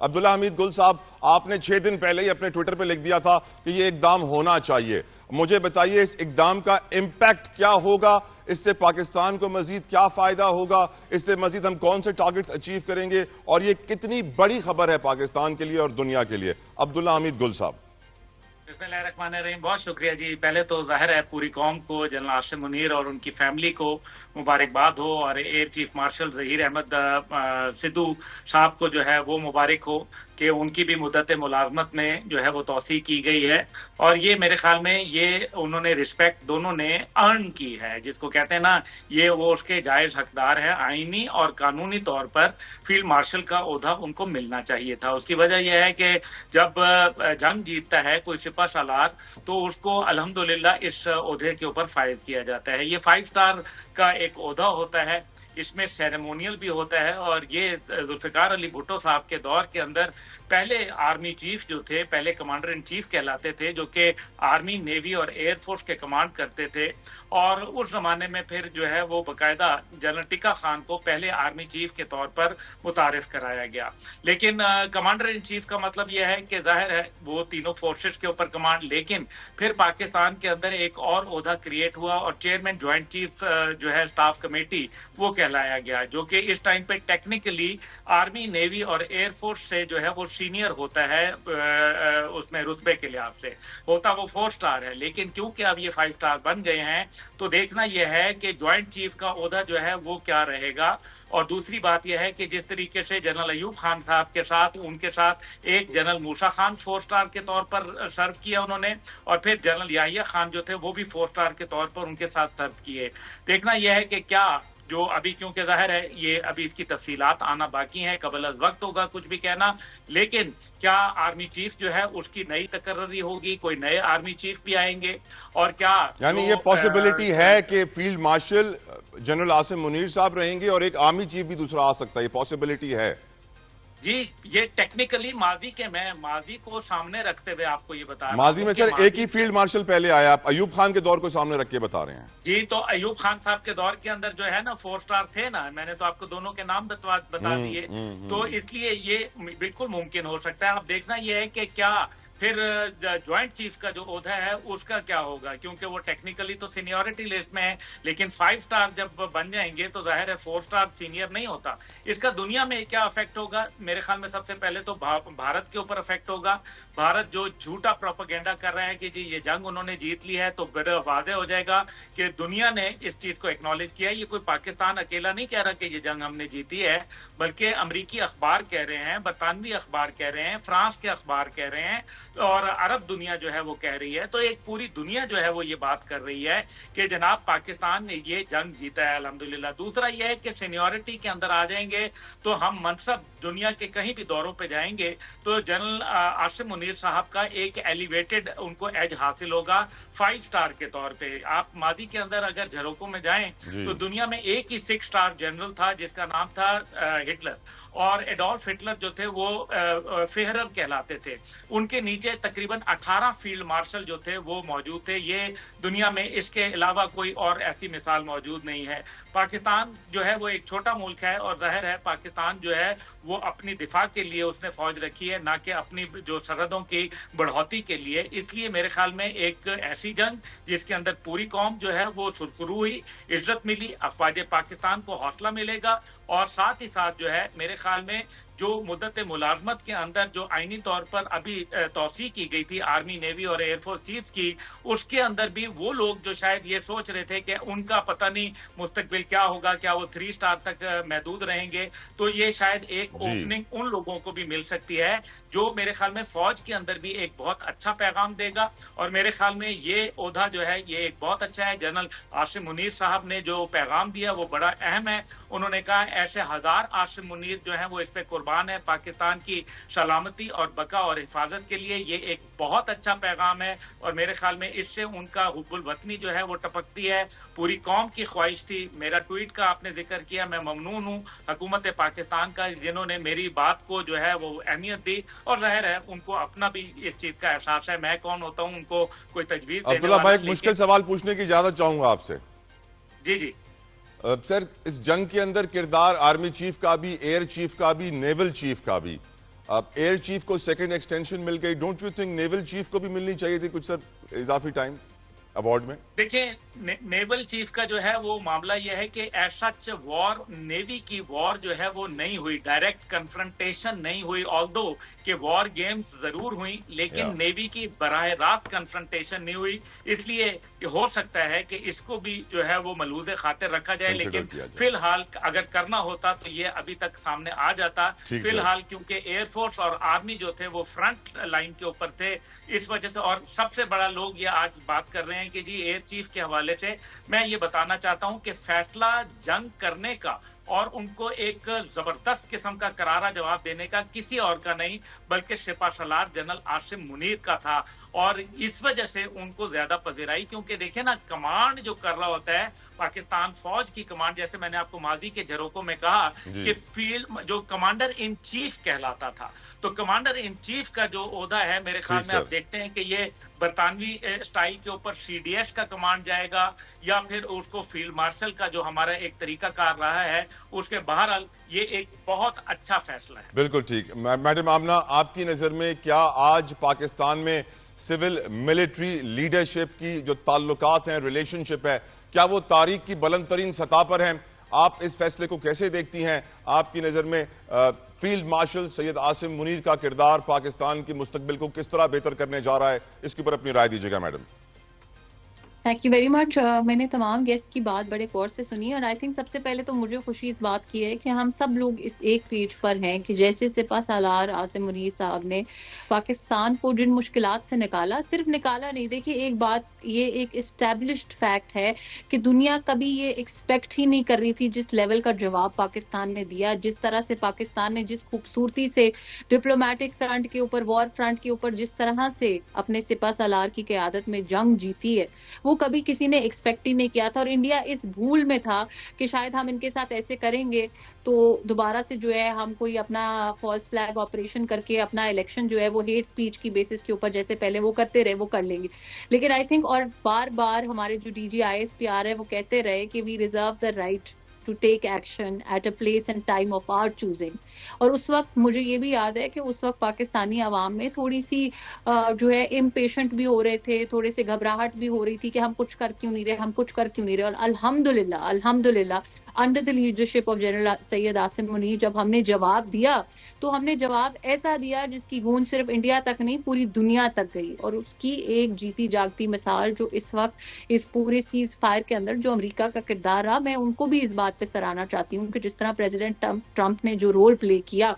अब्दुल्ला हमीद गुल साहब, आपने 6 दिन पहले ही अपने ट्विटर पे लिख दिया था कि ये इकदाम होना चाहिए। मुझे बताइए इस इकदाम का इम्पैक्ट क्या होगा, इससे पाकिस्तान को मजीद क्या फायदा होगा, इससे मजीद हम कौन से टारगेट्स अचीव करेंगे और ये कितनी बड़ी खबर है पाकिस्तान के लिए और दुनिया के लिए। अब्दुल्ला हमीद गुल साहब। बिस्मिल्लाहिर्रहमानिर्रहीम, बहुत शुक्रिया जी। पहले तो जाहिर है पूरी कौम को, जनरल आसिम मुनीर और उनकी फैमिली को मुबारकबाद हो, और air chief marshal Zaheer Ahmed Sidhu Sahab को जो है वो मुबारक हो कि उनकी भी मुद्दत मुलाजमत में जो है वो तौसी की गई है। और ये मेरे ख्याल में ये उन्होंने रिस्पेक्ट दोनों ने अर्न की है, जिसको कहते हैं ना, ये वो उसके जायज हकदार है। आईनी और कानूनी तौर पर फील्ड मार्शल का ओहदा उनको मिलना चाहिए था। उसकी वजह यह है कि जब जंग जीतता है कोई सिपा सालार तो उसको अल्हम्दुलिल्लाह इस ओहदे के ऊपर फायज किया जाता है। ये 5 स्टार का एक ओहदा होता है, इसमें सेरेमोनियल भी होता है। और ये जुल्फिकार अली भुट्टो साहब के दौर के अंदर पहले आर्मी चीफ जो थे, पहले कमांडर इन चीफ कहलाते थे, जो कि आर्मी, नेवी और एयरफोर्स के कमांड करते थे। और उस जमाने में फिर जो है वो बाकायदा जनरल टिक्का खान को पहले आर्मी चीफ के तौर पर मुतारिफ कराया गया। लेकिन कमांडर इन चीफ का मतलब यह है कि जाहिर है वो तीनों फोर्सेस के ऊपर कमांड, लेकिन फिर पाकिस्तान के अंदर एक और ओहदा क्रिएट हुआ और चेयरमैन ज्वाइंट चीफ जो है स्टाफ कमेटी वो कहलाया गया, जो कि इस टाइम पे टेक्निकली आर्मी, नेवी और एयरफोर्स से जो है वो सीनियर होता है। उसमें रुतबे के लिहाज से होता वो 4 स्टार है, लेकिन क्योंकि अब ये 5 स्टार बन गए हैं तो देखना यह है कि ज्वाइंट चीफ का ओहदा जो है वो क्या रहेगा। और दूसरी बात यह है कि जिस तरीके से जनरल अयूब खान साहब के साथ, उनके साथ एक जनरल मूसा खान 4 स्टार के तौर पर सर्व किया उन्होंने, और फिर जनरल याहिया खान जो थे वो भी 4 स्टार के तौर पर उनके साथ सर्व किए। देखना यह है कि क्या जो अभी, क्योंकि जाहिर है ये अभी इसकी तफसीलात आना बाकी है, कबल अज वक्त होगा कुछ भी कहना, लेकिन क्या आर्मी चीफ जो है उसकी नई तकर्री होगी, कोई नए आर्मी चीफ भी आएंगे, और क्या यानी ये पॉसिबिलिटी है कि field marshal general Asim Munir साहब रहेंगे और एक आर्मी चीफ भी दूसरा आ सकता है, ये पॉसिबिलिटी है जी। ये टेक्निकली माजी के, मैं माजी को सामने रखते हुए आपको ये बता रहा हूं। माजी में सर एक ही फील्ड मार्शल पहले आया, आप अयूब खान के दौर को सामने रख के बता रहे हैं जी। तो अयूब खान साहब के दौर के अंदर जो है ना 4 स्टार थे ना, मैंने तो आपको दोनों के नाम बता दिए। तो इसलिए ये बिल्कुल मुमकिन हो सकता है। अब देखना यह है कि क्या फिर ज्वाइंट चीफ का जो ओहदा है उसका क्या होगा, क्योंकि वो टेक्निकली तो सीनियरिटी लिस्ट में है, लेकिन 5 स्टार जब बन जाएंगे तो जाहिर है 4 स्टार सीनियर नहीं होता। इसका दुनिया में क्या इफेक्ट होगा, मेरे ख्याल में सबसे पहले तो भारत के ऊपर इफेक्ट होगा। भारत जो झूठा प्रोपेगेंडा कर रहा है कि जी ये जंग उन्होंने जीत ली है, तो बड़ा वादे हो जाएगा कि दुनिया ने इस चीज को एक्नॉलेज किया। ये कोई पाकिस्तान अकेला नहीं कह रहा कि ये जंग हमने जीती है, बल्कि अमरीकी अखबार कह रहे हैं, बरतानवी अखबार कह रहे हैं, फ्रांस के अखबार कह रहे हैं, और अरब दुनिया जो है वो कह रही है। तो एक पूरी दुनिया जो है वो ये बात कर रही है कि जनाब पाकिस्तान ने ये जंग जीता है अल्हम्दुलिल्लाह। दूसरा ये है कि सीनियरिटी के अंदर आ जाएंगे तो हम मनसब दुनिया के कहीं भी दौरों पे जाएंगे तो जनरल आसिम मुनीर साहब का एक एलिवेटेड उनको एज हासिल होगा 5 स्टार के तौर पे। आप मादी के अंदर अगर झरोकों में जाएं तो दुनिया में एक ही 6 स्टार जनरल था जिसका नाम था हिटलर, और एडोल्फ हिटलर जो थे वो फेहरर कहलाते थे। उनके नीचे तकरीबन 18 फील्ड मार्शल जो थे वो मौजूद थे। ये दुनिया में इसके अलावा कोई और ऐसी मिसाल मौजूद नहीं है। पाकिस्तान जो है वो एक छोटा मुल्क है, और जाहिर है पाकिस्तान जो है वो अपनी दिफा के लिए उसने फौज रखी है, ना कि अपनी जो सरहदों की बढ़ोतरी के लिए। इसलिए मेरे ख्याल में एक ऐसी जंग जिसके अंदर पूरी कौम जो है वो सुरखरू हुई, इज्जत मिली, अफवाज पाकिस्तान को हौसला मिलेगा, और साथ ही साथ जो है मेरे ख्याल में जो मुद्दत मुलाजमत के अंदर जो आईनी तौर पर अभी तौसी की गई थी आर्मी, नेवी और एयरफोर्स चीफ की, उसके अंदर भी वो लोग जो शायद ये सोच रहे थे कि उनका पता नहीं मुस्तकबिल क्या होगा, क्या वो 3 स्टार तक महदूद रहेंगे, तो ये शायद एक ओपनिंग उन लोगों को भी मिल सकती है, जो मेरे ख्याल में फौज के अंदर भी एक बहुत अच्छा पैगाम देगा। और मेरे ख्याल में ये ओहदा जो है ये एक बहुत अच्छा है। जनरल आसिम मुनीर साहब ने जो पैगाम दिया वो बड़ा अहम है। उन्होंने कहा ऐसे 1000 आसिम मुनीर जो है वो इस पे कुर्बान है पाकिस्तान की सलामती और बका और हिफाजत के लिए। ये एक बहुत अच्छा पैगाम है, और मेरे ख्याल में इससे उनका हुब्बुल वतनी जो है वो टपकती है। पूरी कौम की ख्वाहिश थी। मेरा ट्वीट का आपने जिक्र किया, मैं ममनून हूँ हुकूमत पाकिस्तान का जिन्होंने मेरी बात को जो है वो अहमियत दी, और जाहिर है उनको अपना भी इस चीज का एहसास है। मैं कौन होता हूँ उनको कोई तजवीज देने अब्दुल्ला भाई, वाला, मुश्किल सवाल पूछने की इजाजत चाहूंगा आपसे। जी जी सर, इस जंग के अंदर किरदार आर्मी चीफ का भी, एयर चीफ का भी, नेवल चीफ का भी, अब एयर चीफ को सेकंड एक्सटेंशन मिल गई, don't you think naval chief को भी मिलनी चाहिए थी कुछ सर इजाफी टाइम अवार्ड में? देखिए, नेवल चीफ का जो है वो मामला यह है कि ऐसा वॉर, नेवी की वॉर जो है वो नहीं हुई, डायरेक्ट कन्फ्रंटेशन नहीं हुई। ऑल्दो कि वॉर गेम्स जरूर हुई, लेकिन नेवी की बराह रास्त कन्फ्रंटेशन नहीं हुई। इसलिए हो सकता है कि इसको भी जो है वो मलूज़े खातिर रखा जाए, लेकिन फिलहाल अगर करना होता तो ये अभी तक सामने आ जाता। फिलहाल क्योंकि एयरफोर्स और आर्मी जो थे वो फ्रंट लाइन के ऊपर थे, इस वजह से। और सबसे बड़ा लोग ये आज बात कर रहे हैं कि जी एयर चीफ के हवाले से मैं ये बताना चाहता हूं कि फैसला जंग करने का और उनको एक जबरदस्त किस्म का करारा जवाब देने का किसी और का नहीं बल्कि सिपा सलार जनरल आसिम मुनीर का था। और इस वजह से उनको ज्यादा पजीराई, क्योंकि देखे ना, कमांड जो कर रहा होता है पाकिस्तान फौज की कमांड, जैसे मैंने आपको माजी के झरोकों में कहा कि फील्ड जो कमांडर इन चीफ कहलाता था, तो कमांडर इन चीफ का जो ओहदा है मेरे ख्याल में आप देखते हैं कि ये बरतानवी स्टाइल के ऊपर सीडीएस का कमांड जाएगा या फिर उसको फील्ड मार्शल का जो हमारा एक तरीकाकार रहा है उसके। बहरहाल ये एक बहुत अच्छा फैसला है। बिल्कुल ठीक। मैडम आमना, आपकी नजर में क्या आज पाकिस्तान में सिविल मिलिट्री लीडरशिप की जो ताल्लुकात हैं, रिलेशनशिप है, क्या वो तारीख की बुलंद तरीन सतह पर हैं? आप इस फैसले को कैसे देखती हैं? आपकी नजर में फील्ड मार्शल सैयद आसिम मुनीर का किरदार पाकिस्तान के मुस्तकबिल को किस तरह बेहतर करने जा रहा है, इसके ऊपर अपनी राय दीजिएगा madam. Thank you very much. मैंने तमाम गेस्ट की बात बड़े गौर से सुनी और आई थिंक सबसे पहले तो मुझे खुशी इस बात की है कि हम सब लोग इस एक पेज पर हैं कि जैसे सिपा सालार आसिम मुनीर साहब ने पाकिस्तान को जिन मुश्किलात से निकाला, सिर्फ निकाला नहीं, देखिए एक बात, ये एक एस्टेब्लिश्ड फैक्ट है कि दुनिया कभी ये एक्सपेक्ट ही नहीं कर रही थी जिस लेवल का जवाब पाकिस्तान ने दिया, जिस तरह से पाकिस्तान ने जिस खूबसूरती से डिप्लोमेटिक फ्रंट के ऊपर, वॉर फ्रंट के ऊपर जिस तरह से अपने सिपा सालार की क़यादत में जंग जीती है, वो कभी किसी ने एक्सपेक्ट ही नहीं किया था। और इंडिया इस भूल में था कि शायद हम इनके साथ ऐसे करेंगे तो दोबारा से जो है हम कोई अपना फॉल्स फ्लैग ऑपरेशन करके अपना इलेक्शन जो है वो हेट स्पीच की बेसिस के ऊपर जैसे पहले वो करते रहे वो कर लेंगे। लेकिन आई थिंक, और बार बार हमारे जो डीजी ISPR है वो कहते रहे कि we reserve the right to take action at a place and time of our choosing. और उस वक्त मुझे ये भी याद है कि उस वक्त पाकिस्तानी अवाम में थोड़ी सी जो है इम्पेशेंट भी हो रहे थे, थोड़े से घबराहट भी हो रही थी कि हम कुछ कर क्यों नहीं रहे, हम कुछ कर क्यों नहीं रहे। और अल्हम्दुलिल्लाह under the leadership of general Syed Asim Munir जब हमने जवाब दिया तो हमने जवाब ऐसा दिया जिसकी गूंज सिर्फ इंडिया तक नहीं पूरी दुनिया तक गई। और उसकी एक जीती जागती मिसाल जो इस वक्त इस पूरे सीज फायर के अंदर जो अमेरिका का किरदार रहा, मैं उनको भी इस बात पे सराहना चाहती हूँ कि जिस तरह प्रेसिडेंट ट्रंप ने जो रोल प्ले किया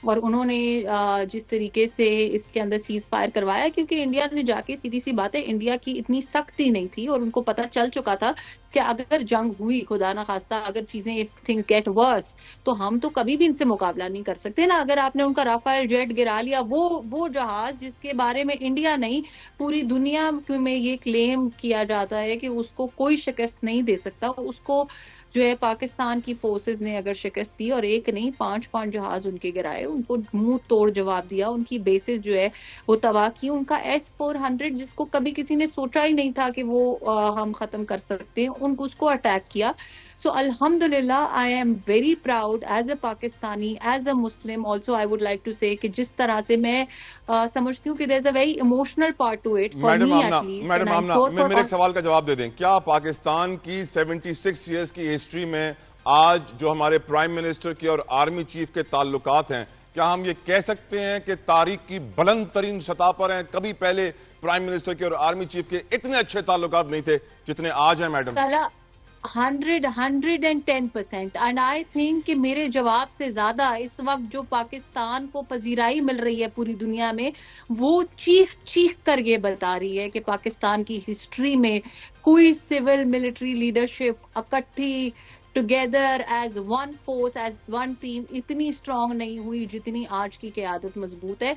और उन्होंने जिस तरीके से इसके अंदर सीज फायर करवाया, क्योंकि इंडिया ने जाके, सीधी सी बात है, इंडिया की इतनी सख्ती नहीं थी और उनको पता चल चुका था कि अगर जंग हुई, खुदा ना खास्ता अगर चीजें, इफ थिंग्स गेट वर्स, तो हम तो कभी भी इनसे मुकाबला नहीं कर सकते ना। अगर आपने उनका राफेल जेट गिरा लिया, वो जहाज जिसके बारे में इंडिया नहीं पूरी दुनिया में ये क्लेम किया जाता है कि उसको कोई शिकस्त नहीं दे सकता, उसको जो है पाकिस्तान की फोर्सेस ने अगर शिकस्त दी और एक नहीं 5 जहाज उनके गिराए, उनको मुंह तोड़ जवाब दिया, उनकी बेसिस जो है वो तबाह की, उनका S-400 जिसको कभी किसी ने सोचा ही नहीं था कि वो हम खत्म कर सकते हैं, उनको उसको अटैक किया। So Alhamdulillah, I am very proud as a Pakistani, as a Muslim. Also, I would like to say कि जिस तरह से मैं समझती हूँ कि there's a very emotional part to it for me at least. Madam Amna, मेरे एक सवाल का जवाब दे दें। क्या पाकिस्तान की 76 इयर्स की हिस्ट्री में आज जो हमारे प्राइम मिनिस्टर के और आर्मी चीफ के ताल्लुकात हैं, क्या हम ये कह सकते हैं कि तारीख की बुलंद तरीन सतह पर हैं? कभी पहले प्राइम मिनिस्टर के और आर्मी चीफ के इतने अच्छे ताल्लुकात नहीं थे जितने आज हैं मैडम। 110% एंड आई थिंक कि मेरे जवाब से ज्यादा इस वक्त जो पाकिस्तान को पजीराई मिल रही है पूरी दुनिया में, वो चीख कर ये बता रही है कि पाकिस्तान की हिस्ट्री में कोई सिविल मिलिट्री लीडरशिप इकट्ठी together as one force, as one team इतनी स्ट्रांग नहीं हुई जितनी आज की क़यादत मजबूत है।